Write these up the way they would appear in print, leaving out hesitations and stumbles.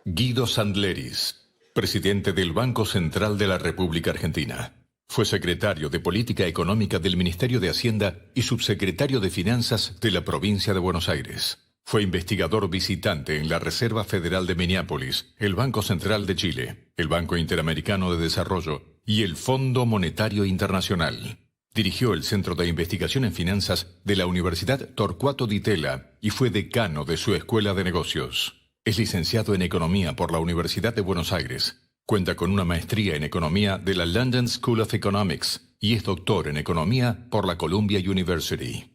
Guido Sandleris, presidente del Banco Central de la República Argentina. Fue secretario de Política Económica del Ministerio de Hacienda y subsecretario de Finanzas de la provincia de Buenos Aires. Fue investigador visitante en la Reserva Federal de Minneapolis, el Banco Central de Chile, el Banco Interamericano de Desarrollo y el Fondo Monetario Internacional. Dirigió el Centro de Investigación en Finanzas de la Universidad Torcuato Di Tella y fue decano de su Escuela de Negocios. Es licenciado en Economía por la Universidad de Buenos Aires. Cuenta con una maestría en Economía de la London School of Economics y es doctor en Economía por la Columbia University.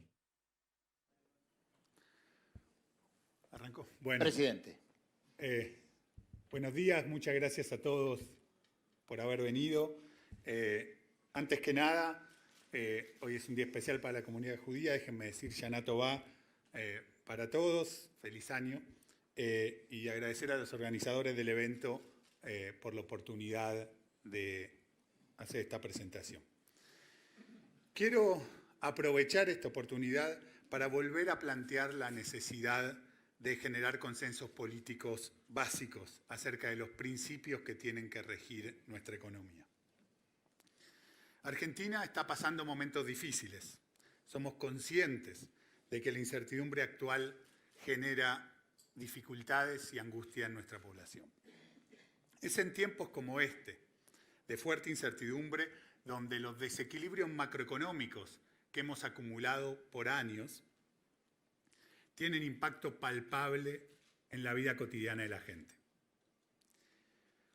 Arrancó. Bueno, Presidente. Buenos días, muchas gracias a todos por haber venido. Antes que nada, hoy es un día especial para la comunidad judía, déjenme decir Shana Tová para todos, feliz año, y agradecer a los organizadores del evento por la oportunidad de hacer esta presentación. Quiero aprovechar esta oportunidad para volver a plantear la necesidad de generar consensos políticos básicos acerca de los principios que tienen que regir nuestra economía. Argentina está pasando momentos difíciles. Somos conscientes de que la incertidumbre actual genera dificultades y angustia en nuestra población. Es en tiempos como este, de fuerte incertidumbre, donde los desequilibrios macroeconómicos que hemos acumulado por años tienen impacto palpable en la vida cotidiana de la gente.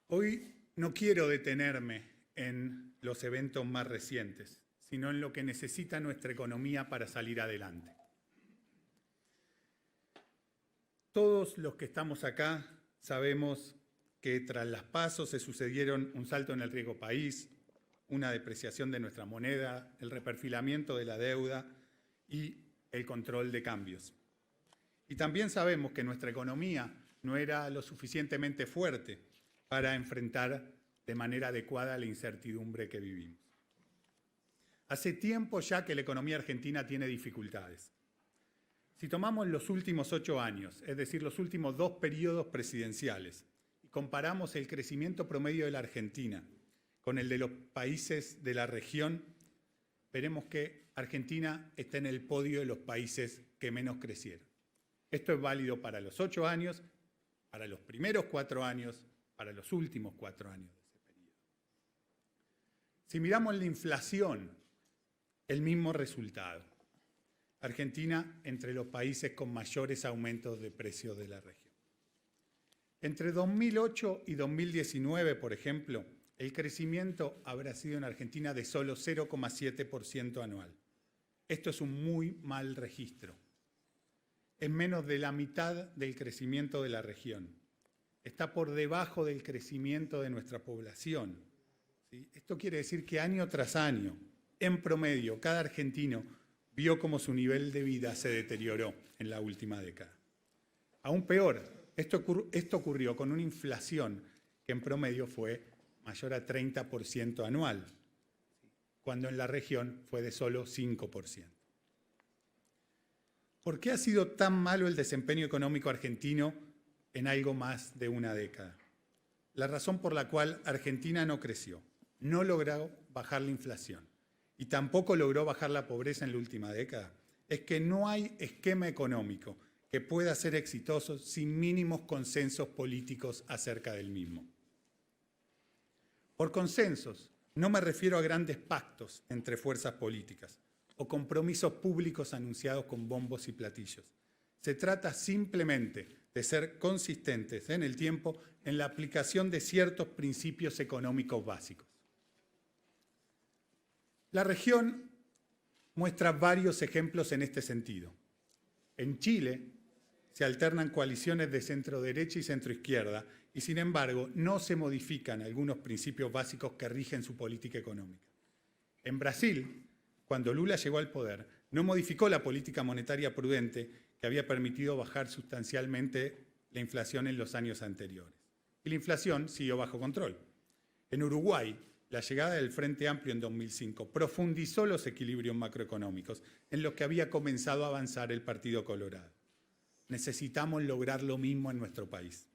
Hoy no quiero detenerme en los eventos más recientes, sino en lo que necesita nuestra economía para salir adelante. Todos los que estamos acá sabemos que tras las PASO se sucedieron un salto en el riesgo país, una depreciación de nuestra moneda, el reperfilamiento de la deuda y el control de cambios. Y también sabemos que nuestra economía no era lo suficientemente fuerte para enfrentar de manera adecuada la incertidumbre que vivimos. Hace tiempo ya que la economía argentina tiene dificultades. Si tomamos los últimos 8 años, es decir, los últimos 2 periodos presidenciales, y comparamos el crecimiento promedio de la Argentina con el de los países de la región, veremos que Argentina está en el podio de los países que menos crecieron. Esto es válido para los 8 años, para los primeros 4 años, para los últimos 4 años de ese periodo. Si miramos la inflación, el mismo resultado. Argentina entre los países con mayores aumentos de precios de la región. Entre 2008 y 2019, por ejemplo, el crecimiento habrá sido en Argentina de solo 0,7% anual. Esto es un muy mal registro. Es menos de la mitad del crecimiento de la región. Está por debajo del crecimiento de nuestra población. ¿Sí? Esto quiere decir que año tras año, en promedio, cada argentino vio cómo su nivel de vida se deterioró en la última década. Aún peor, esto ocurrió con una inflación que en promedio fue mayor a 30% anual, cuando en la región fue de solo 5%. ¿Por qué ha sido tan malo el desempeño económico argentino en algo más de una década? La razón por la cual Argentina no creció, no logró bajar la inflación y tampoco logró bajar la pobreza en la última década, es que no hay esquema económico que pueda ser exitoso sin mínimos consensos políticos acerca del mismo. Por consensos, no me refiero a grandes pactos entre fuerzas políticas o compromisos públicos anunciados con bombos y platillos. Se trata simplemente de ser consistentes en el tiempo en la aplicación de ciertos principios económicos básicos. La región muestra varios ejemplos en este sentido. En Chile se alternan coaliciones de centro-derecha y centro-izquierda y, sin embargo, no se modifican algunos principios básicos que rigen su política económica. En Brasil, cuando Lula llegó al poder, no modificó la política monetaria prudente que había permitido bajar sustancialmente la inflación en los años anteriores. Y la inflación siguió bajo control. En Uruguay, la llegada del Frente Amplio en 2005 profundizó los equilibrios macroeconómicos en los que había comenzado a avanzar el Partido Colorado. Necesitamos lograr lo mismo en nuestro país.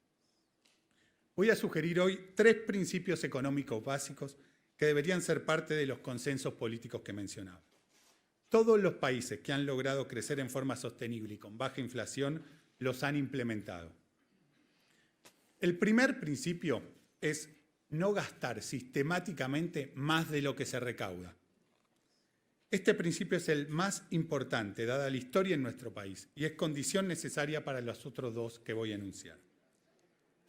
Voy a sugerir hoy 3 principios económicos básicos que deberían ser parte de los consensos políticos que mencionaba. Todos los países que han logrado crecer en forma sostenible y con baja inflación los han implementado. El primer principio es no gastar sistemáticamente más de lo que se recauda. Este principio es el más importante, dada la historia en nuestro país, y es condición necesaria para los otros 2 que voy a enunciar.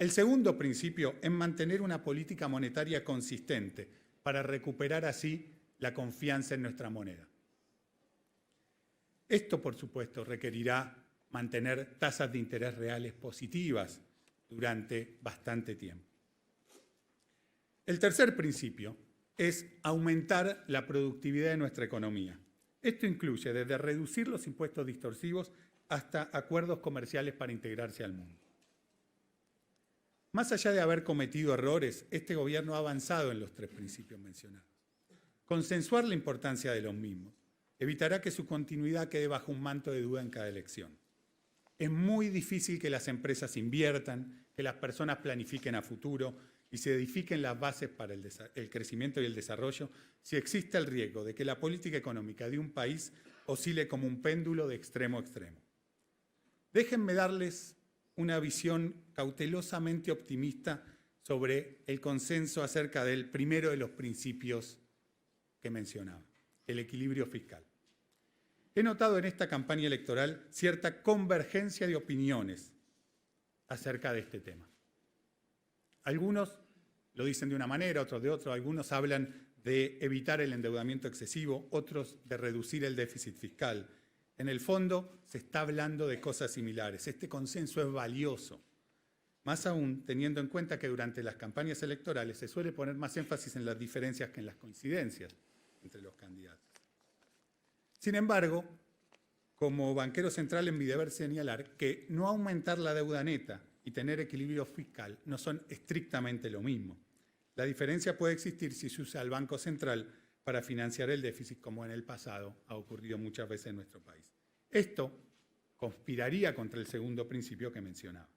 El segundo principio es mantener una política monetaria consistente para recuperar así la confianza en nuestra moneda. Esto, por supuesto, requerirá mantener tasas de interés reales positivas durante bastante tiempo. El tercer principio es aumentar la productividad de nuestra economía. Esto incluye desde reducir los impuestos distorsivos hasta acuerdos comerciales para integrarse al mundo. Más allá de haber cometido errores, este gobierno ha avanzado en los 3 principios mencionados. Consensuar la importancia de los mismos evitará que su continuidad quede bajo un manto de duda en cada elección. Es muy difícil que las empresas inviertan, que las personas planifiquen a futuro y se edifiquen las bases para el crecimiento y el desarrollo si existe el riesgo de que la política económica de un país oscile como un péndulo de extremo a extremo. Déjenme darles una visión cautelosamente optimista sobre el consenso acerca del primero de los principios que mencionaba, el equilibrio fiscal. He notado en esta campaña electoral cierta convergencia de opiniones acerca de este tema. Algunos lo dicen de una manera, otros de otra. Algunos hablan de evitar el endeudamiento excesivo, otros de reducir el déficit fiscal. En el fondo, se está hablando de cosas similares. Este consenso es valioso, más aún teniendo en cuenta que durante las campañas electorales se suele poner más énfasis en las diferencias que en las coincidencias entre los candidatos. Sin embargo, como banquero central, en mi deber señalar que no aumentar la deuda neta y tener equilibrio fiscal no son estrictamente lo mismo. La diferencia puede existir si se usa al Banco Central para financiar el déficit, como en el pasado ha ocurrido muchas veces en nuestro país. Esto conspiraría contra el segundo principio que mencionaba.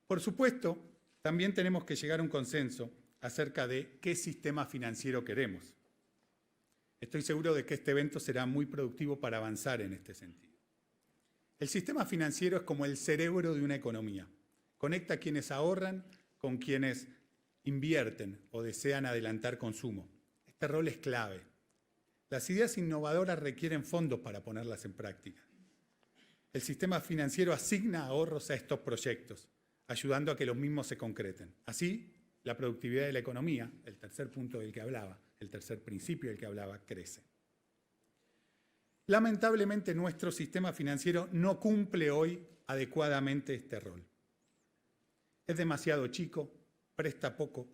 Por supuesto, también tenemos que llegar a un consenso acerca de qué sistema financiero queremos. Estoy seguro de que este evento será muy productivo para avanzar en este sentido. El sistema financiero es como el cerebro de una economía. Conecta a quienes ahorran con quienes invierten o desean adelantar consumo. Este rol es clave. Las ideas innovadoras requieren fondos para ponerlas en práctica. El sistema financiero asigna ahorros a estos proyectos, ayudando a que los mismos se concreten. Así, la productividad de la economía, el tercer punto del que hablaba, el tercer principio del que hablaba, crece. Lamentablemente, nuestro sistema financiero no cumple hoy adecuadamente este rol. Es demasiado chico, presta poco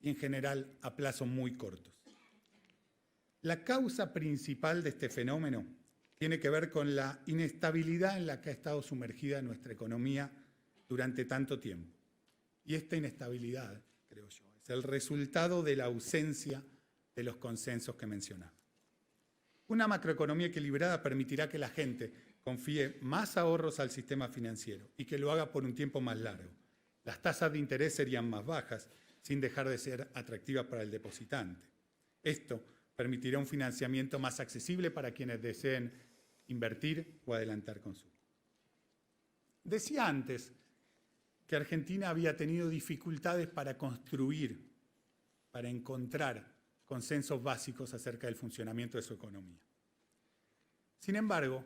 y, en general, a plazos muy cortos. La causa principal de este fenómeno tiene que ver con la inestabilidad en la que ha estado sumergida nuestra economía durante tanto tiempo. Y esta inestabilidad, creo yo, es el resultado de la ausencia de los consensos que mencionaba. Una macroeconomía equilibrada permitirá que la gente confíe más ahorros al sistema financiero y que lo haga por un tiempo más largo. Las tasas de interés serían más bajas, sin dejar de ser atractivas para el depositante. Esto permitirá un financiamiento más accesible para quienes deseen invertir o adelantar consumo. Decía antes que Argentina había tenido dificultades para construir, para encontrar consensos básicos acerca del funcionamiento de su economía. Sin embargo,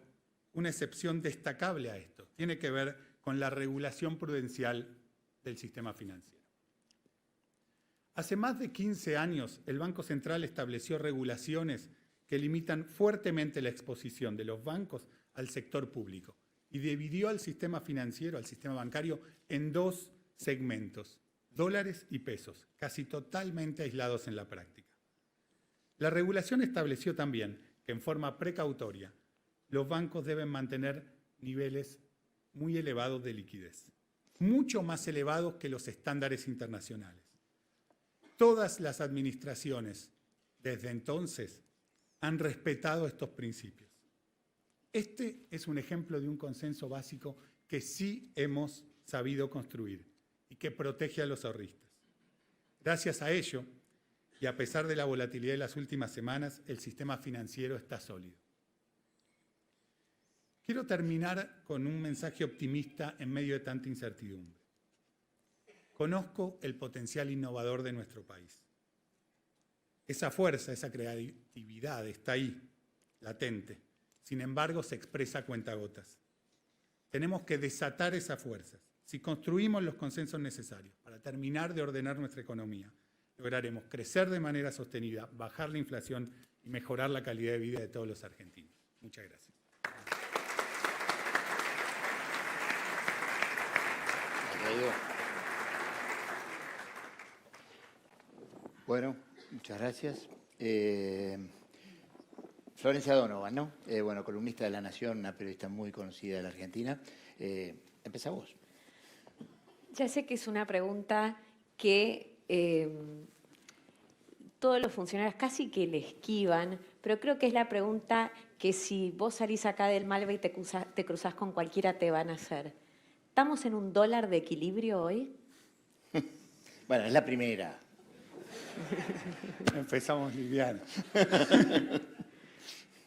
una excepción destacable a esto tiene que ver con la regulación prudencial del sistema financiero. Hace más de 15 años, el Banco Central estableció regulaciones que limitan fuertemente la exposición de los bancos al sector público y dividió al sistema financiero, al sistema bancario, en 2 segmentos, dólares y pesos, casi totalmente aislados en la práctica. La regulación estableció también que en forma precautoria los bancos deben mantener niveles muy elevados de liquidez, mucho más elevados que los estándares internacionales. Todas las administraciones desde entonces han respetado estos principios. Este es un ejemplo de un consenso básico que sí hemos sabido construir y que protege a los ahorristas. Gracias a ello, y a pesar de la volatilidad de las últimas semanas, el sistema financiero está sólido. Quiero terminar con un mensaje optimista en medio de tanta incertidumbre. Conozco el potencial innovador de nuestro país. Esa fuerza, esa creatividad está ahí, latente. Sin embargo, se expresa a cuentagotas. Tenemos que desatar esas fuerzas. Si construimos los consensos necesarios para terminar de ordenar nuestra economía, lograremos crecer de manera sostenida, bajar la inflación y mejorar la calidad de vida de todos los argentinos. Muchas gracias. Bueno, muchas gracias. Florencia Donovan, ¿no? Bueno, columnista de La Nación, una periodista muy conocida de la Argentina. Empezá vos. Ya sé que es una pregunta que todos los funcionarios casi que le esquivan, pero creo que es la pregunta que si vos salís acá del Malva y te cruzás con cualquiera te van a hacer. ¿Estamos en un dólar de equilibrio hoy? Bueno, es la primera. Empezamos liviano.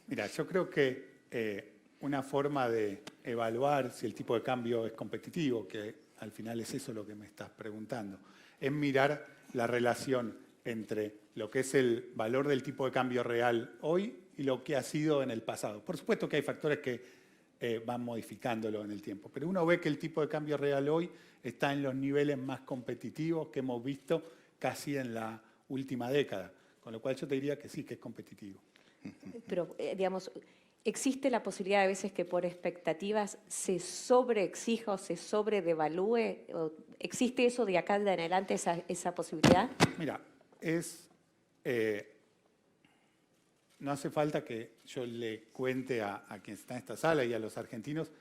Mira, yo creo que una forma de evaluar si el tipo de cambio es competitivo, que al final es eso lo que me estás preguntando, es mirar la relación entre lo que es el valor del tipo de cambio real hoy y lo que ha sido en el pasado. Por supuesto que hay factores que van modificándolo en el tiempo, pero uno ve que el tipo de cambio real hoy está en los niveles más competitivos que hemos visto casi en la última década, con lo cual yo te diría que sí, que es competitivo. Pero, digamos, ¿existe la posibilidad a veces que por expectativas se sobreexija o se sobredevalúe? ¿Existe eso de acá en adelante, esa posibilidad? Mira, no hace falta que yo le cuente a quien está en esta sala y a los argentinos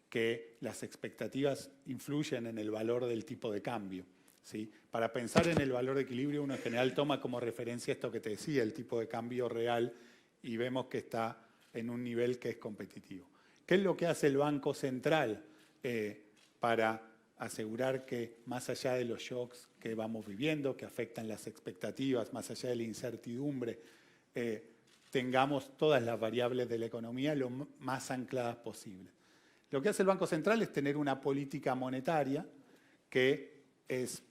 que las expectativas influyen en el valor del tipo de cambio, ¿sí? Para pensar en el valor de equilibrio, uno en general toma como referencia esto que te decía, el tipo de cambio real, y vemos que está en un nivel que es competitivo. ¿Qué es lo que hace el Banco Central para asegurar que más allá de los shocks que vamos viviendo, que afectan las expectativas, más allá de la incertidumbre, tengamos todas las variables de la economía lo más ancladas posible? Lo que hace el Banco Central es tener una política monetaria que es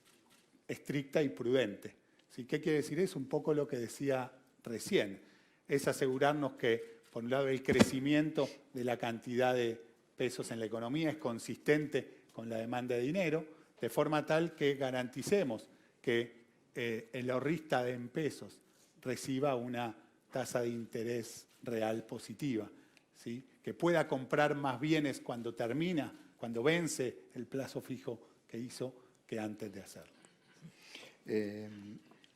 estricta y prudente. ¿Sí? ¿Qué quiere decir eso? Un poco lo que decía recién. Es asegurarnos que, por un lado, el crecimiento de la cantidad de pesos en la economía es consistente con la demanda de dinero, de forma tal que garanticemos que el ahorrista en pesos reciba una tasa de interés real positiva, ¿sí? Que pueda comprar más bienes cuando vence el plazo fijo que hizo, que antes de hacerlo.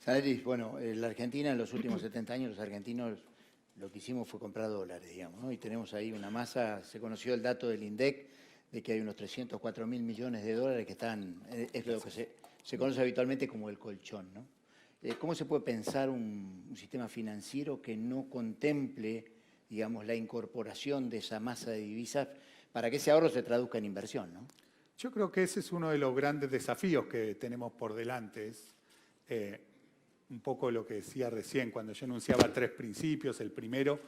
Saneris, bueno, en la Argentina en los últimos 70 años los argentinos lo que hicimos fue comprar dólares, digamos, ¿no? Y tenemos ahí una masa, se conoció el dato del INDEC de que hay unos 304.000 millones de dólares que están, es lo que se conoce habitualmente como el colchón, ¿no? ¿Cómo se puede pensar un sistema financiero que no contemple, digamos, la incorporación de esa masa de divisas para que ese ahorro se traduzca en inversión, ¿no? Yo creo que ese es uno de los grandes desafíos que tenemos por delante. Es un poco lo que decía recién, cuando yo enunciaba 3 principios. El primero,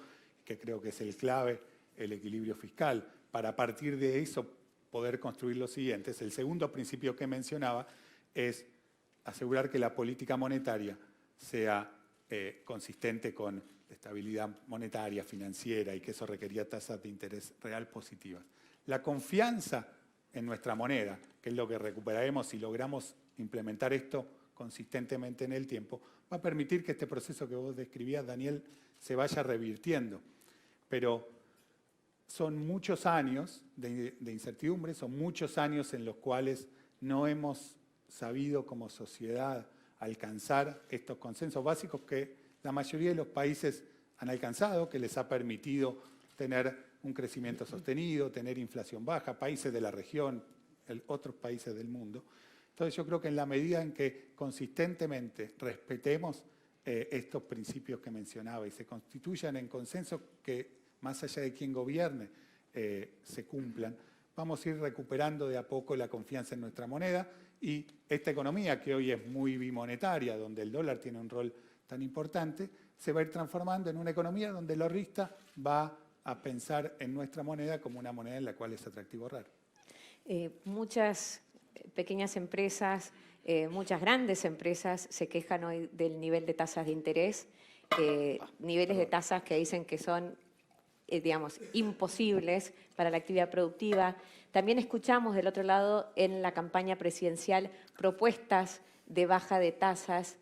que creo que es el clave, el equilibrio fiscal. Para a partir de eso poder construir los siguientes. El segundo principio que mencionaba es asegurar que la política monetaria sea consistente con estabilidad monetaria, financiera, y que eso requería tasas de interés real positivas. La confianza en nuestra moneda, que es lo que recuperaremos si logramos implementar esto consistentemente en el tiempo, va a permitir que este proceso que vos describías, Daniel, se vaya revirtiendo. Pero son muchos años de incertidumbre, son muchos años en los cuales no hemos sabido como sociedad alcanzar estos consensos básicos que la mayoría de los países han alcanzado, que les ha permitido tener un crecimiento sostenido, tener inflación baja, países de la región, otros países del mundo. Entonces yo creo que en la medida en que consistentemente respetemos estos principios que mencionaba y se constituyan en consensos que, más allá de quién gobierne, se cumplan, vamos a ir recuperando de a poco la confianza en nuestra moneda y esta economía que hoy es muy bimonetaria, donde el dólar tiene un rol tan importante, se va a ir transformando en una economía donde el ahorrista va a pensar en nuestra moneda como una moneda en la cual es atractivo ahorrar. Muchas pequeñas empresas, muchas grandes empresas se quejan hoy del nivel de tasas de interés, niveles de tasas que dicen que son, digamos, imposibles para la actividad productiva. También escuchamos del otro lado en la campaña presidencial propuestas de baja de tasas.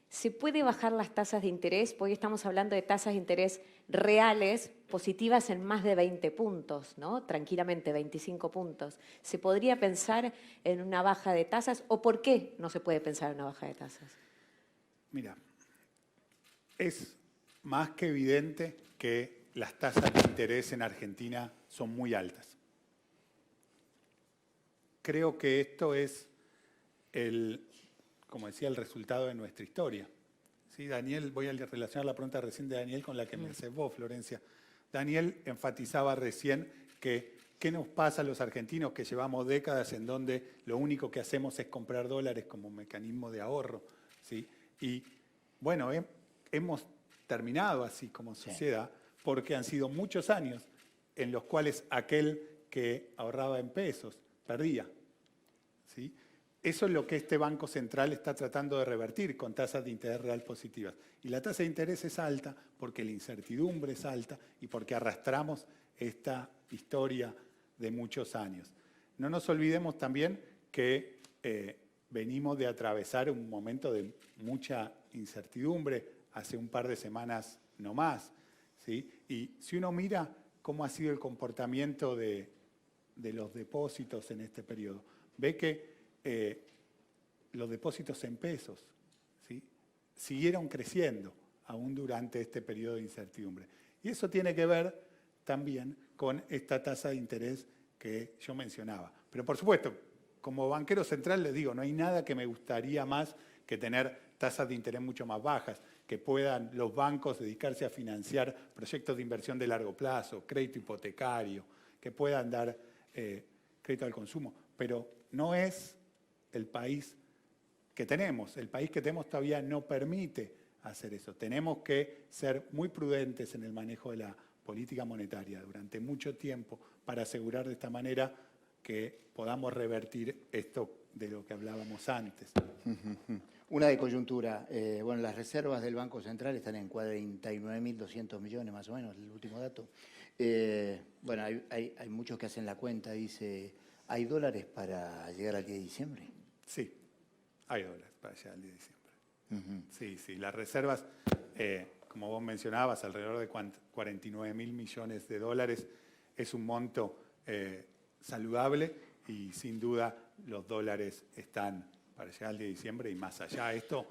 ¿Se puede bajar las tasas de interés? Porque hoy estamos hablando de tasas de interés reales, positivas en más de 20 puntos, ¿no? Tranquilamente 25 puntos. ¿Se podría pensar en una baja de tasas o por qué no se puede pensar en una baja de tasas? Mira, es más que evidente que las tasas de interés en Argentina son muy altas. Creo que esto es como decía, el resultado de nuestra historia. ¿Sí, Daniel? Voy a relacionar la pregunta recién de Daniel con la que me haces vos, Florencia. Daniel enfatizaba recién que qué nos pasa a los argentinos que llevamos décadas en donde lo único que hacemos es comprar dólares como mecanismo de ahorro. ¿Sí? Y bueno, hemos terminado así como sociedad porque han sido muchos años en los cuales aquel que ahorraba en pesos perdía. ¿Sí? Eso es lo que este Banco Central está tratando de revertir con tasas de interés real positivas. Y la tasa de interés es alta porque la incertidumbre es alta y porque arrastramos esta historia de muchos años. No nos olvidemos también que venimos de atravesar un momento de mucha incertidumbre hace un par de semanas no más. ¿Sí? Y si uno mira cómo ha sido el comportamiento de los depósitos en este periodo, ve que los depósitos en pesos, ¿sí?, siguieron creciendo aún durante este periodo de incertidumbre. Y eso tiene que ver también con esta tasa de interés que yo mencionaba. Pero por supuesto, como banquero central les digo, no hay nada que me gustaría más que tener tasas de interés mucho más bajas, que puedan los bancos dedicarse a financiar proyectos de inversión de largo plazo, crédito hipotecario, que puedan dar crédito al consumo. Pero no es el país que tenemos. El país que tenemos todavía no permite hacer eso. Tenemos que ser muy prudentes en el manejo de la política monetaria durante mucho tiempo para asegurar de esta manera que podamos revertir esto de lo que hablábamos antes. Una de coyuntura. Bueno, las reservas del Banco Central están en 49.200 millones más o menos, el último dato. Bueno, hay muchos que hacen la cuenta, dice, ¿hay dólares para llegar al 10 de diciembre? Sí, hay dólares para llegar al 10 de diciembre. Sí, sí, las reservas, como vos mencionabas, alrededor de 49.000 millones de dólares es un monto saludable y sin duda los dólares están para llegar al 10 de diciembre y más allá. Esto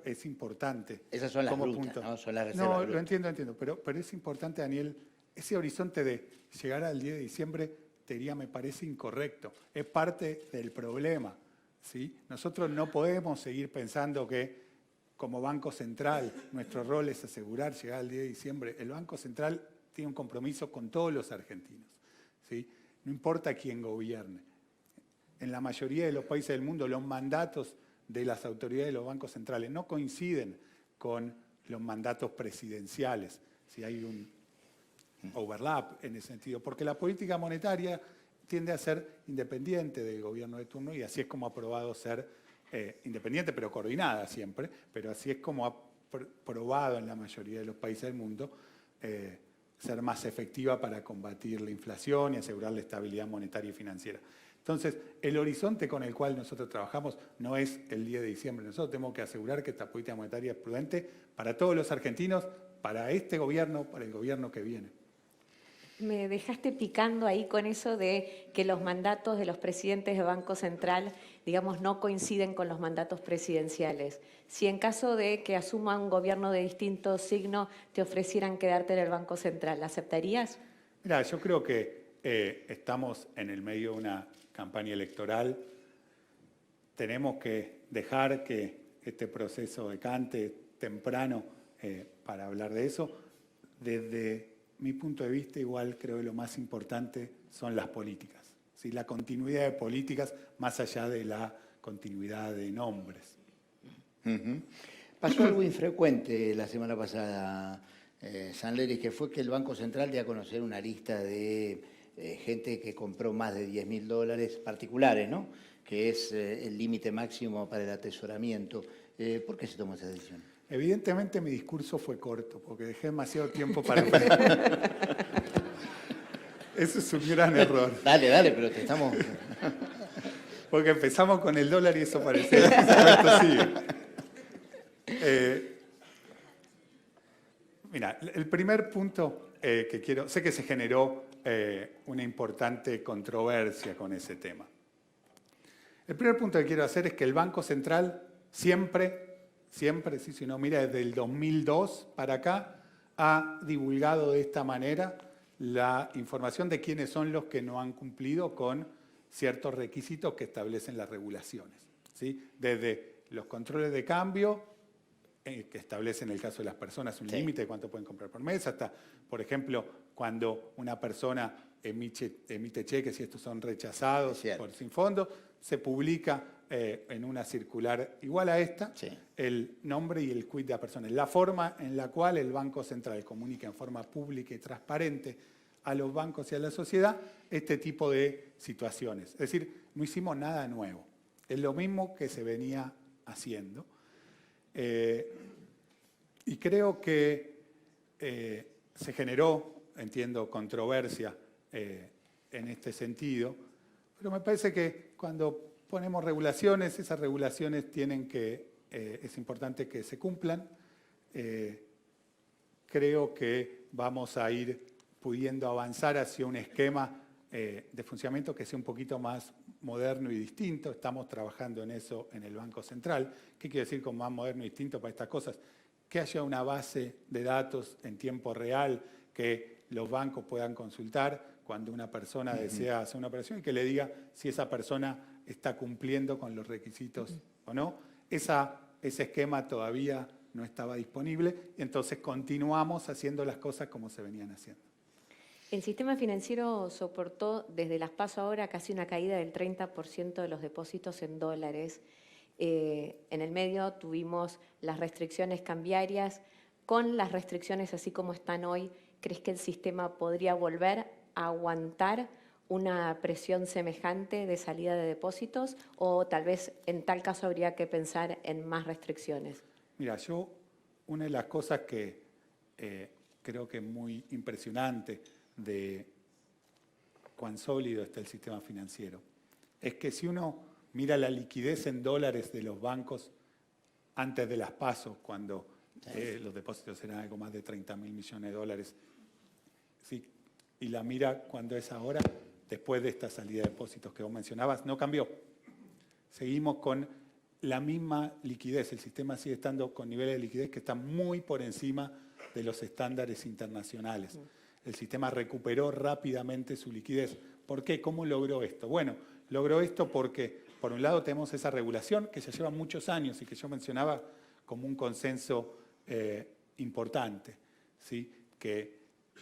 es importante. Esas son las brutas, ¿no? Son las reservas No, brutas. lo entiendo, pero es importante, Daniel, ese horizonte de llegar al 10 de diciembre, te diría, me parece incorrecto. Es parte del problema, ¿sí? Nosotros no podemos seguir pensando que como Banco Central nuestro rol es asegurar llegar al 10 de diciembre. El Banco Central tiene un compromiso con todos los argentinos, ¿sí? No importa quién gobierne. En la mayoría de los países del mundo los mandatos de las autoridades de los bancos centrales no coinciden con los mandatos presidenciales. Si hay un overlap en ese sentido, porque la política monetaria tiende a ser independiente del gobierno de turno y así es como ha probado ser independiente, pero coordinada siempre, pero así es como ha probado en la mayoría de los países del mundo ser más efectiva para combatir la inflación y asegurar la estabilidad monetaria y financiera. Entonces, el horizonte con el cual nosotros trabajamos no es el 10 de diciembre. Nosotros tenemos que asegurar que esta política monetaria es prudente para todos los argentinos, para este gobierno, para el gobierno que viene. Me dejaste picando ahí con eso de que los mandatos de los presidentes de Banco Central, digamos, no coinciden con los mandatos presidenciales. Si en caso de que asuma un gobierno de distinto signo te ofrecieran quedarte en el Banco Central, ¿aceptarías? Mira, yo creo que estamos en el medio de una campaña electoral. Tenemos que dejar que este proceso decante temprano para hablar de eso. Desde mi punto de vista, igual creo que lo más importante son las políticas. ¿Sí? La continuidad de políticas más allá de la continuidad de nombres. Pasó algo infrecuente la semana pasada, Sanleris, que fue que el Banco Central dio a conocer una lista de gente que compró más de $10.000 particulares, ¿no? Que es el límite máximo para el atesoramiento. ¿Por qué se tomó esa decisión? Evidentemente mi discurso fue corto, porque dejé demasiado tiempo para... Eso es un gran error. Dale, pero te estamos... Porque empezamos con el dólar y eso parecía que esto sigue. Mira, el primer punto que quiero... Sé que se generó una importante controversia con ese tema. El primer punto que quiero hacer es que el Banco Central siempre, sí, si uno mira desde el 2002 para acá, ha divulgado de esta manera la información de quiénes son los que no han cumplido con ciertos requisitos que establecen las regulaciones, ¿sí? Desde los controles de cambio, que establecen en el caso de las personas un límite de cuánto pueden comprar por mes, hasta, por ejemplo, cuando una persona emite cheques y estos son rechazados por sin fondo, se publica en una circular igual a esta, el nombre y el quit de la persona. La forma en la cual el Banco Central comunica en forma pública y transparente a los bancos y a la sociedad este tipo de situaciones. Es decir, no hicimos nada nuevo. Es lo mismo que se venía haciendo. Y creo que se generó, entiendo, controversia en este sentido, pero me parece que cuando ponemos regulaciones, esas regulaciones tienen que, es importante que se cumplan. Creo que vamos a ir pudiendo avanzar hacia un esquema de funcionamiento que sea un poquito más moderno y distinto. Estamos trabajando en eso en el Banco Central. ¿Qué quiere decir con más moderno y distinto para estas cosas? Que haya una base de datos en tiempo real que los bancos puedan consultar cuando una persona desea hacer una operación y que le diga si esa persona está cumpliendo con los requisitos o no. Ese esquema todavía no estaba disponible y entonces continuamos haciendo las cosas como se venían haciendo. El sistema financiero soportó desde las PASO ahora casi una caída del 30% de los depósitos en dólares. En el medio tuvimos las restricciones cambiarias. Con las restricciones así como están hoy, ¿crees que el sistema podría volver a aguantar una presión semejante de salida de depósitos? ¿O tal vez en tal caso habría que pensar en más restricciones? Mira, una de las cosas que creo que es muy impresionante de cuán sólido está el sistema financiero es que si uno mira la liquidez en dólares de los bancos antes de las PASO, cuando los depósitos eran algo más de 30.000 millones de dólares, ¿sí? Y la mira cuando es ahora, después de esta salida de depósitos que vos mencionabas, no cambió. Seguimos con la misma liquidez. El sistema sigue estando con niveles de liquidez que están muy por encima de los estándares internacionales. El sistema recuperó rápidamente su liquidez. ¿Por qué? ¿Cómo logró esto? Bueno, logró esto porque, por un lado, tenemos esa regulación que ya lleva muchos años y que yo mencionaba como un consenso importante, ¿sí? Que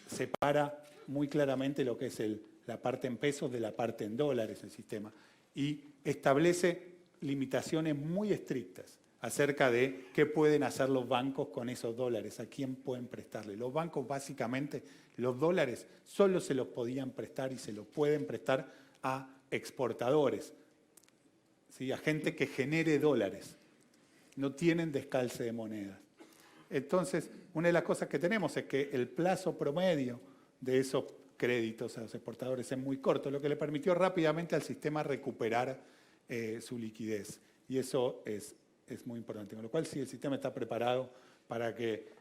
separa muy claramente lo que es la parte en pesos de la parte en dólares el sistema y establece limitaciones muy estrictas acerca de qué pueden hacer los bancos con esos dólares, a quién pueden prestarle. Los bancos básicamente, los dólares solo se los podían prestar y se los pueden prestar a exportadores, ¿sí? A gente que genere dólares. No tienen descalce de monedas. Entonces, una de las cosas que tenemos es que el plazo promedio de esos créditos a los exportadores es muy corto, lo que le permitió rápidamente al sistema recuperar su liquidez. Y eso es muy importante. Con lo cual, sí, el sistema está preparado para que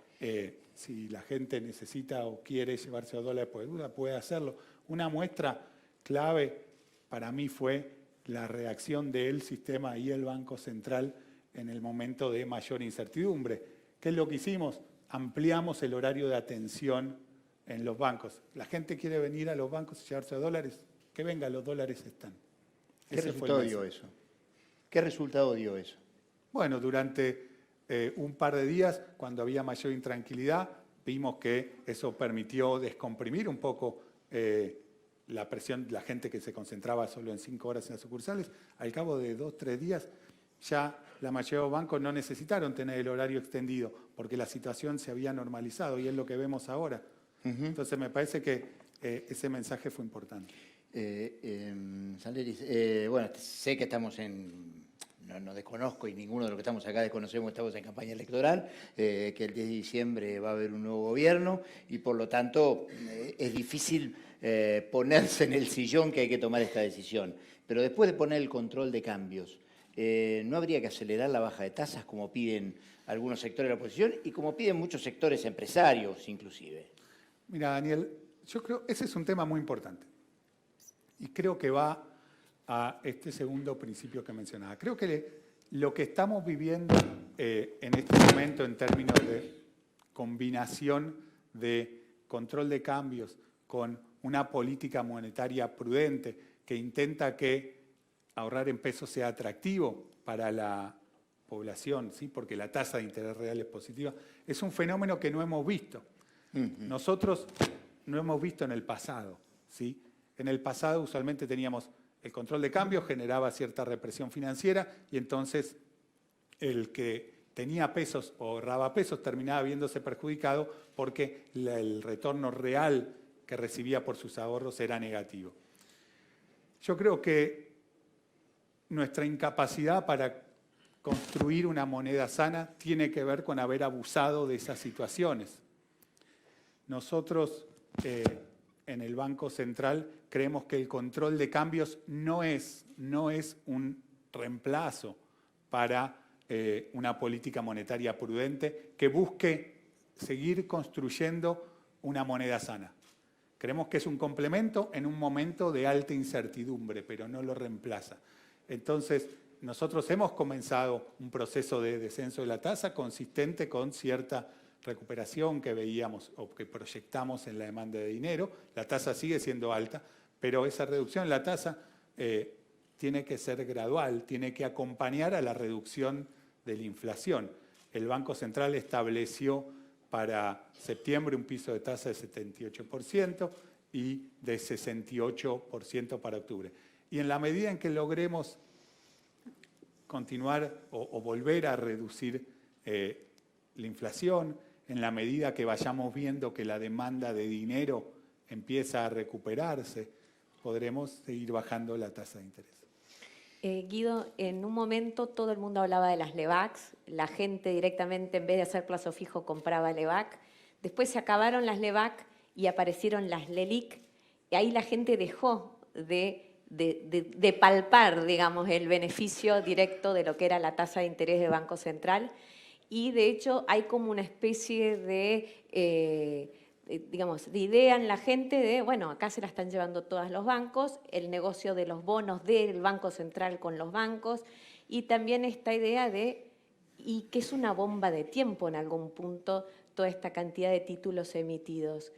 si la gente necesita o quiere llevarse a dólares por duda, puede hacerlo. Una muestra clave para mí fue la reacción del sistema y el Banco Central en el momento de mayor incertidumbre. ¿Qué es lo que hicimos? Ampliamos el horario de atención en los bancos. ¿La gente quiere venir a los bancos y llevarse a dólares? Que venga, los dólares están. ¿Qué resultado dio eso? ¿Qué resultado dio eso? Bueno, durante un par de días, cuando había mayor intranquilidad, vimos que eso permitió descomprimir un poco la presión, la gente que se concentraba solo en 5 horas en las sucursales. Al cabo de 2 o 3 días ya la mayoría de los bancos no necesitaron tener el horario extendido porque la situación se había normalizado y es lo que vemos ahora. Entonces me parece que ese mensaje fue importante. Sanderis, bueno, sé que estamos no desconozco y ninguno de los que estamos acá desconocemos, estamos en campaña electoral, que el 10 de diciembre va a haber un nuevo gobierno y por lo tanto es difícil ponerse en el sillón que hay que tomar esta decisión. Pero después de poner el control de cambios, ¿no habría que acelerar la baja de tasas como piden algunos sectores de la oposición y como piden muchos sectores empresarios inclusive? Mira, Daniel, yo creo que ese es un tema muy importante y creo que va a este segundo principio que mencionaba. Creo que lo que estamos viviendo en este momento en términos de combinación de control de cambios con una política monetaria prudente que intenta que ahorrar en pesos sea atractivo para la población, ¿sí? Porque la tasa de interés real es positiva, es un fenómeno que no hemos visto. Nosotros no hemos visto en el pasado, ¿sí? En el pasado usualmente teníamos el control de cambio, generaba cierta represión financiera y entonces el que tenía pesos o ahorraba pesos terminaba viéndose perjudicado porque el retorno real que recibía por sus ahorros era negativo. Yo creo que nuestra incapacidad para construir una moneda sana tiene que ver con haber abusado de esas situaciones. Nosotros en el Banco Central creemos que el control de cambios no es un reemplazo para una política monetaria prudente que busque seguir construyendo una moneda sana. Creemos que es un complemento en un momento de alta incertidumbre, pero no lo reemplaza. Entonces, nosotros hemos comenzado un proceso de descenso de la tasa consistente con cierta recuperación que veíamos o que proyectamos en la demanda de dinero. La tasa sigue siendo alta, pero esa reducción en la tasa tiene que ser gradual, tiene que acompañar a la reducción de la inflación. El Banco Central estableció para septiembre un piso de tasa de 78% y de 68% para octubre. Y en la medida en que logremos continuar o volver a reducir la inflación, en la medida que vayamos viendo que la demanda de dinero empieza a recuperarse, podremos seguir bajando la tasa de interés. Guido, en un momento todo el mundo hablaba de las LEBACs, la gente directamente en vez de hacer plazo fijo compraba LEBAC, después se acabaron las LEBAC y aparecieron las LELIC, y ahí la gente dejó de palpar, digamos, el beneficio directo de lo que era la tasa de interés del Banco Central, y de hecho hay como una especie de idea en la gente de, bueno, acá se la están llevando todos los bancos, el negocio de los bonos del Banco Central con los bancos, y también esta idea y que es una bomba de tiempo en algún punto, toda esta cantidad de títulos emitidos.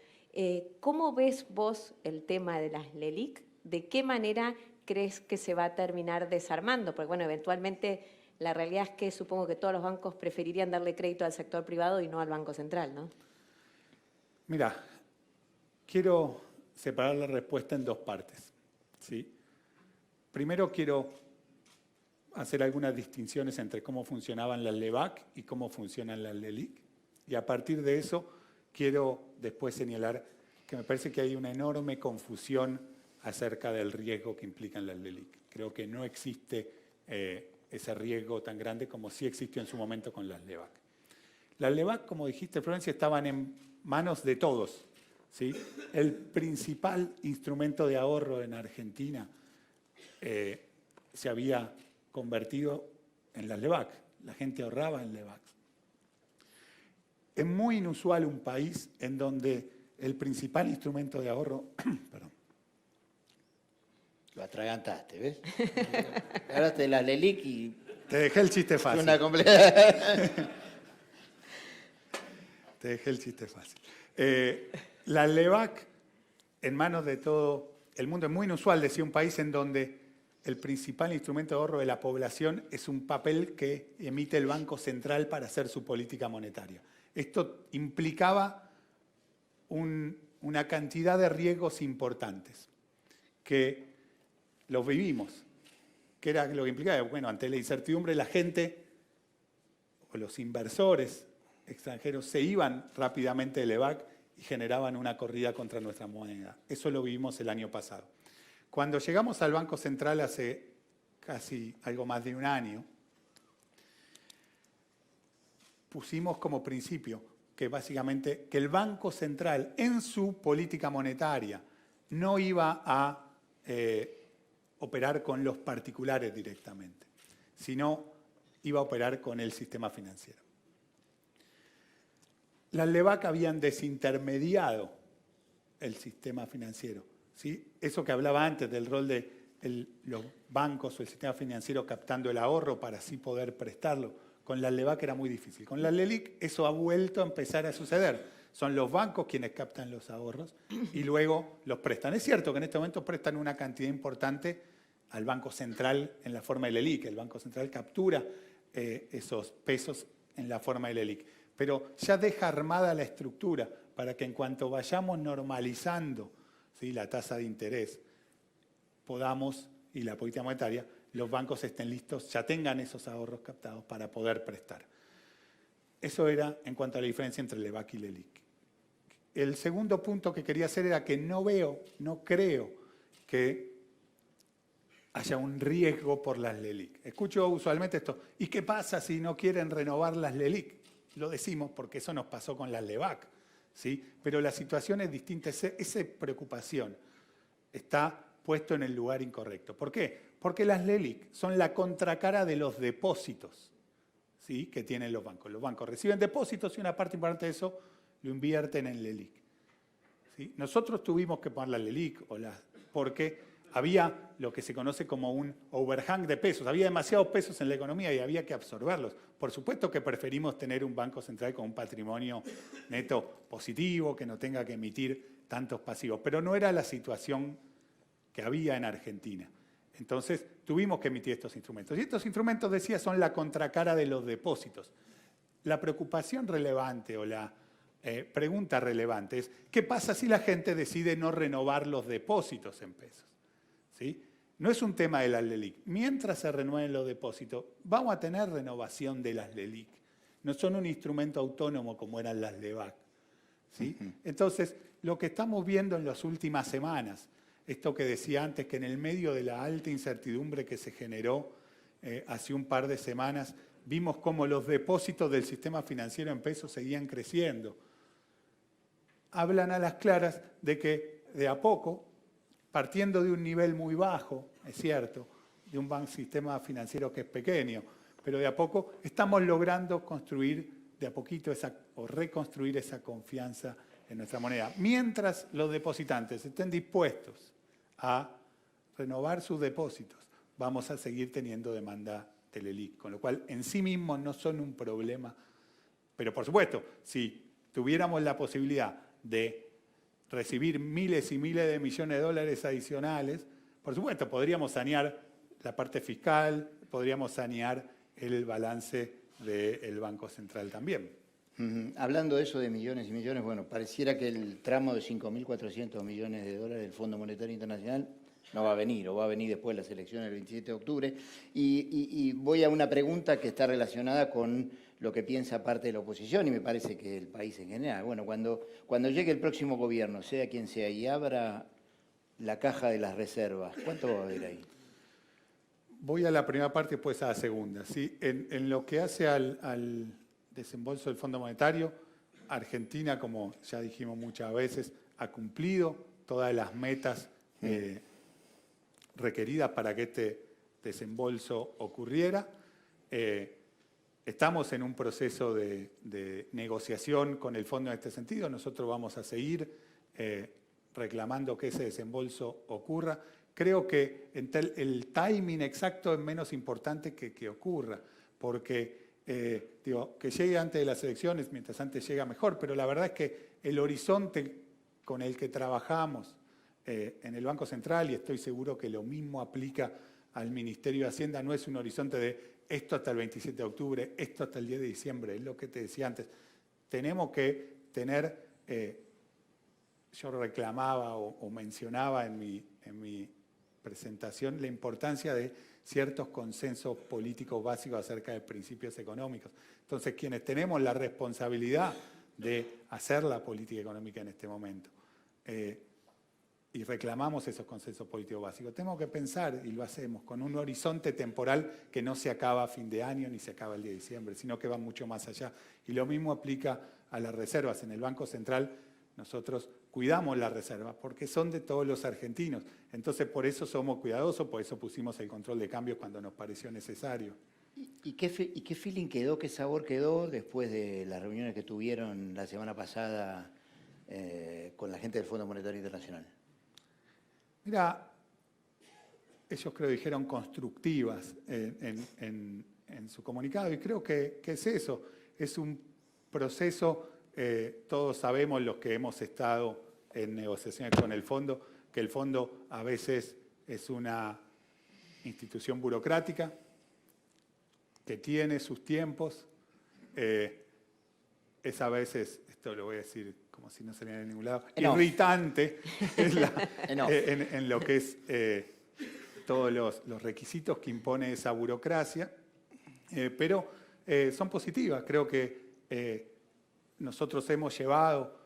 ¿Cómo ves vos el tema de las LELIC? ¿De qué manera crees que se va a terminar desarmando? Porque, bueno, eventualmente la realidad es que supongo que todos los bancos preferirían darle crédito al sector privado y no al Banco Central, ¿no? Mira, quiero separar la respuesta en 2 partes, ¿sí? Primero quiero hacer algunas distinciones entre cómo funcionaban las LEBAC y cómo funcionan las LELIC. Y a partir de eso quiero después señalar que me parece que hay una enorme confusión acerca del riesgo que implican las LELIC. Creo que no existe ese riesgo tan grande como sí existió en su momento con las LEBAC. Las LEBAC, como dijiste, Florencia, estaban en manos de todos, ¿sí? El principal instrumento de ahorro en Argentina se había convertido en las LEBAC. La gente ahorraba en LEBAC. Es muy inusual un país en donde el principal instrumento de ahorro... Perdón. Lo atragantaste, ¿ves? Hablaste de las LELIC y... Te dejé el chiste fácil. Una completa... Te dejé el chiste fácil. La LEBAC, en manos de todo el mundo, es muy inusual, decía, un país en donde el principal instrumento de ahorro de la población es un papel que emite el Banco Central para hacer su política monetaria. Esto implicaba una cantidad de riesgos importantes que los vivimos. ¿Qué era lo que implicaba? Bueno, ante la incertidumbre la gente o los inversores extranjeros se iban rápidamente del EVAC y generaban una corrida contra nuestra moneda. Eso lo vivimos el año pasado. Cuando llegamos al Banco Central hace casi algo más de un año, pusimos como principio que básicamente que el Banco Central en su política monetaria no iba a operar con los particulares directamente, sino iba a operar con el sistema financiero. Las LEVAC habían desintermediado el sistema financiero, ¿sí? Eso que hablaba antes del rol de los bancos o el sistema financiero captando el ahorro para así poder prestarlo, con las LEVAC era muy difícil. Con las LELIC eso ha vuelto a empezar a suceder. Son los bancos quienes captan los ahorros y luego los prestan. Es cierto que en este momento prestan una cantidad importante al Banco Central en la forma de LELIC. El Banco Central captura esos pesos en la forma de LELIC. Pero ya deja armada la estructura para que en cuanto vayamos normalizando, ¿sí?, la tasa de interés, podamos, y la política monetaria, los bancos estén listos, ya tengan esos ahorros captados para poder prestar. Eso era en cuanto a la diferencia entre LEVAC y LELIC. El segundo punto que quería hacer era que no creo que haya un riesgo por las LELIC. Escucho usualmente esto, ¿y qué pasa si no quieren renovar las LELIC? Lo decimos porque eso nos pasó con las LEVAC, ¿sí? Pero la situación es distinta, esa preocupación está puesto en el lugar incorrecto. ¿Por qué? Porque las LELIC son la contracara de los depósitos, ¿sí?, que tienen los bancos. Los bancos reciben depósitos y una parte importante de eso lo invierten en LELIC, ¿sí? Nosotros tuvimos que poner la LELIC porque había lo que se conoce como un overhang de pesos. Había demasiados pesos en la economía y había que absorberlos. Por supuesto que preferimos tener un Banco Central con un patrimonio neto positivo, que no tenga que emitir tantos pasivos, pero no era la situación que había en Argentina. Entonces tuvimos que emitir estos instrumentos. Y estos instrumentos, decía, son la contracara de los depósitos. La preocupación relevante o la pregunta relevante es, ¿qué pasa si la gente decide no renovar los depósitos en pesos? ¿Sí? No es un tema de las LELIC. Mientras se renueven los depósitos, vamos a tener renovación de las LELIC. No son un instrumento autónomo como eran las LEVAC, ¿sí? Entonces, lo que estamos viendo en las últimas semanas, esto que decía antes, que en el medio de la alta incertidumbre que se generó hace un par de semanas, vimos cómo los depósitos del sistema financiero en pesos seguían creciendo. Hablan a las claras de que de a poco, partiendo de un nivel muy bajo, es cierto, de un sistema financiero que es pequeño, pero de a poco estamos logrando construir de a poquito o reconstruir esa confianza en nuestra moneda. Mientras los depositantes estén dispuestos a renovar sus depósitos, vamos a seguir teniendo demanda de LELIC, con lo cual en sí mismos no son un problema. Pero por supuesto, si tuviéramos la posibilidad de recibir miles y miles de millones de dólares adicionales, por supuesto, podríamos sanear la parte fiscal, podríamos sanear el balance del Banco Central también. Hablando de eso de millones y millones, bueno, pareciera que el tramo de 5.400 millones de dólares del Fondo Monetario Internacional no va a venir, o va a venir después de las elecciones del 27 de octubre. Y voy a una pregunta que está relacionada con lo que piensa parte de la oposición y me parece que el país en general. Bueno, cuando llegue el próximo gobierno, sea quien sea, y abra la caja de las reservas, ¿cuánto va a haber ahí? Voy a la primera parte y después a la segunda, ¿sí? En lo que hace al desembolso del Fondo Monetario, Argentina, como ya dijimos muchas veces, ha cumplido todas las metas requeridas para que este desembolso ocurriera. Estamos en un proceso de negociación con el fondo en este sentido. Nosotros vamos a seguir reclamando que ese desembolso ocurra. Creo que el timing exacto es menos importante que ocurra, porque que llegue antes de las elecciones, mientras antes llega mejor, pero la verdad es que el horizonte con el que trabajamos en el Banco Central, y estoy seguro que lo mismo aplica al Ministerio de Hacienda, no es un horizonte de esto hasta el 27 de octubre, esto hasta el 10 de diciembre, es lo que te decía antes. Tenemos que tener yo reclamaba o mencionaba en mi presentación la importancia de ciertos consensos políticos básicos acerca de principios económicos. Entonces, quienes tenemos la responsabilidad de hacer la política económica en este momento y reclamamos esos consensos políticos básicos, tenemos que pensar, y lo hacemos, con un horizonte temporal que no se acaba a fin de año ni se acaba el día de diciembre, sino que va mucho más allá. Y lo mismo aplica a las reservas. En el Banco Central nosotros cuidamos las reservas porque son de todos los argentinos. Entonces, por eso somos cuidadosos, por eso pusimos el control de cambios cuando nos pareció necesario. ¿Y qué feeling quedó, qué sabor quedó después de las reuniones que tuvieron la semana pasada con la gente del Fondo Monetario Internacional? Mira, ellos creo dijeron constructivas en su comunicado y creo que es eso, es un proceso, todos sabemos los que hemos estado en negociaciones con el fondo, que el fondo a veces es una institución burocrática que tiene sus tiempos, es a veces, esto lo voy a decir como si no saliera de ningún lado, irritante en lo que es todos los requisitos que impone esa burocracia, pero son positivas. Creo que nosotros hemos llevado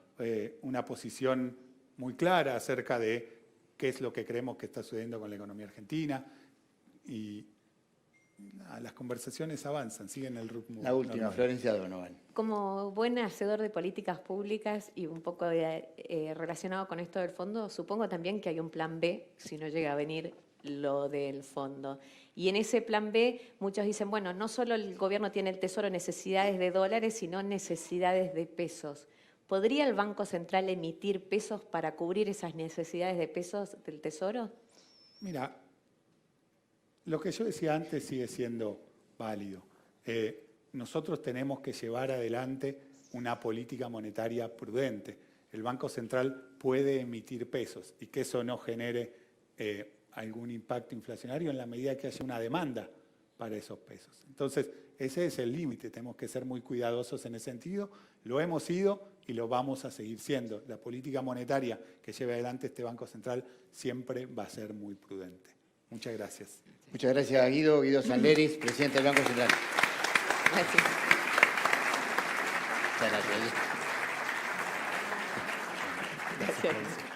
una posición muy clara acerca de qué es lo que creemos que está sucediendo con la economía argentina y las conversaciones avanzan, siguen el ritmo. La última, normal. Florencia Donovan. Como buen hacedor de políticas públicas y un poco relacionado con esto del fondo, supongo también que hay un plan B si no llega a venir lo del fondo. Y en ese plan B muchos dicen, bueno, no solo el gobierno tiene el Tesoro necesidades de dólares, sino necesidades de pesos. ¿Podría el Banco Central emitir pesos para cubrir esas necesidades de pesos del Tesoro? Mira, lo que yo decía antes sigue siendo válido. Nosotros tenemos que llevar adelante una política monetaria prudente. El Banco Central puede emitir pesos y que eso no genere algún impacto inflacionario en la medida que haya una demanda para esos pesos. Entonces, ese es el límite. Tenemos que ser muy cuidadosos en ese sentido. Lo hemos sido y lo vamos a seguir siendo. La política monetaria que lleve adelante este Banco Central siempre va a ser muy prudente. Muchas gracias. Muchas gracias, Guido Sanleris, presidente del Banco Central. Gracias. Muchas gracias. Gracias.